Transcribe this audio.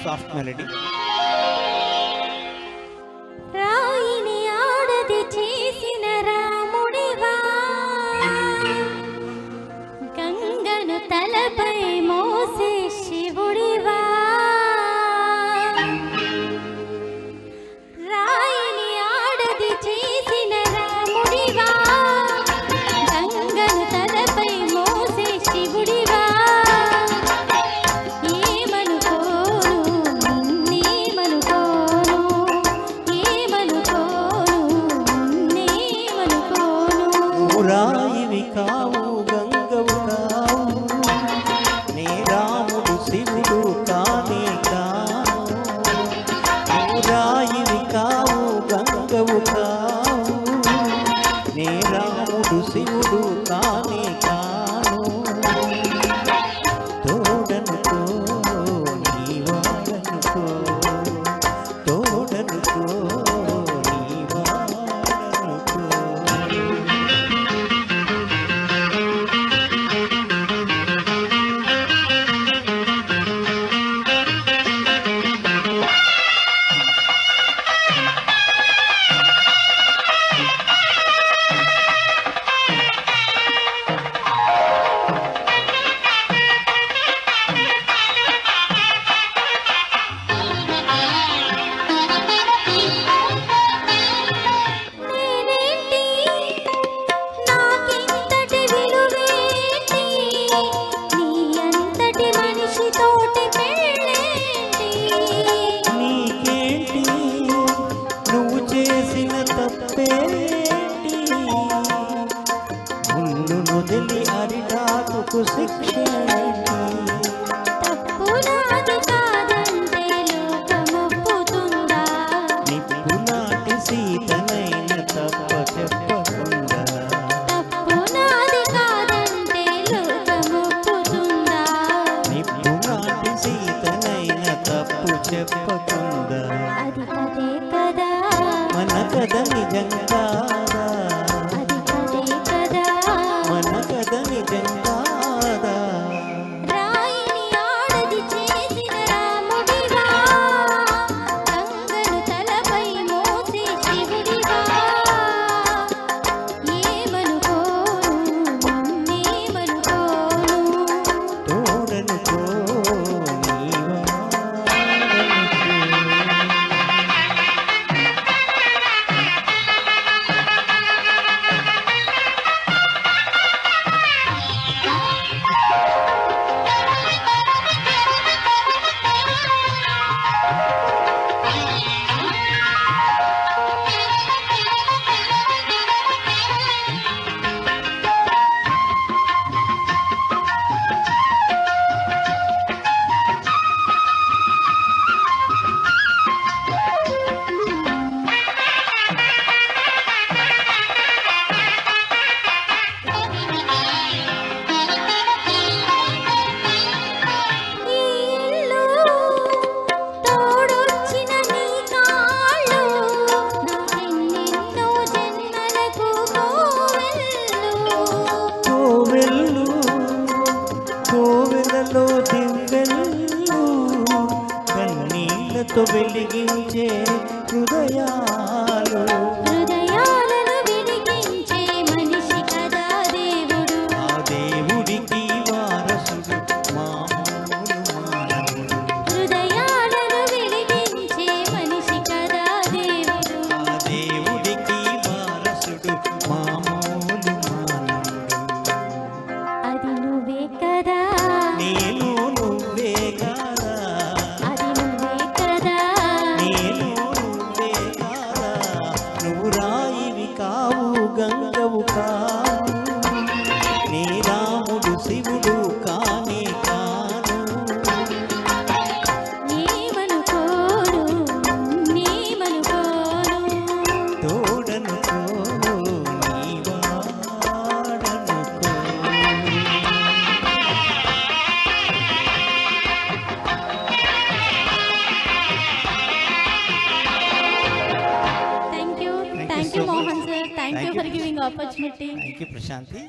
Soft melody. రాయిని ఆడది చేసిన రాముడివా, గంగను తలపై మోసే శివుడివా. రాయిని ఆడది చేసిన రాముడివా, గంగను తలపై మోసే శివుడివా. రాయివి కావు గంగవు కావు, నే రాముడు శివుడు కానే కాను. రాయివి కావు గంగవు కావు, నే రాముడు శివుడు కానే కాను. తోడనుకో నీవాడనుకో, తోడనుకో వదిలి అరిటాకు శిక్ష. తప్పు నాది కాదంటే లోకమొప్పుతుందా? నిప్పులాంటి సీతనైన తప్ప చెప్పకుండా. తప్పు నాది కాదంటే లోకమొప్పుతుందా? నిప్పులాంటి సీతనైన తప్పు చెప్పకుండా. అది కదే కదా మన కథ నిజంగా, మన కథ నిజంగా. రాయిని ఆడది చేసిన రాముడివా, గంగను తలపై మోసే శివుడివా. ఏమనుకోను నన్నేమనుకోను, తోడనుకో నీవాడనుకో. కోవెలలో దివ్వెల్లు కన్నీళ్లతో వెలిగించే హృదయాలు. హృదయాలను వెలిగించే మనిషి కదా దేవుడు. ఆ దేవుడికి వారసుడు మామూలు మానవుడు. హృదయాలను వెలిగించే మనిషి కదా దేవుడు. ఆ దేవుడికి వారసుడు మామూలు మానవుడు. అది నువ్వే కదా, నేను నువ్వే కదా, అది నువ్వే కదా, నేను నువ్వే కదా. నువ్వు రాయివి కావు గంగవు కావు, నీ రాముడు శివుడు కానే కాను. ఏమనుకోను నేమనుకోను, తోడనుకో నీవాడనుకో. Thank you so Mohan much. sir, thank you for giving opportunity. Thank you Prashanti.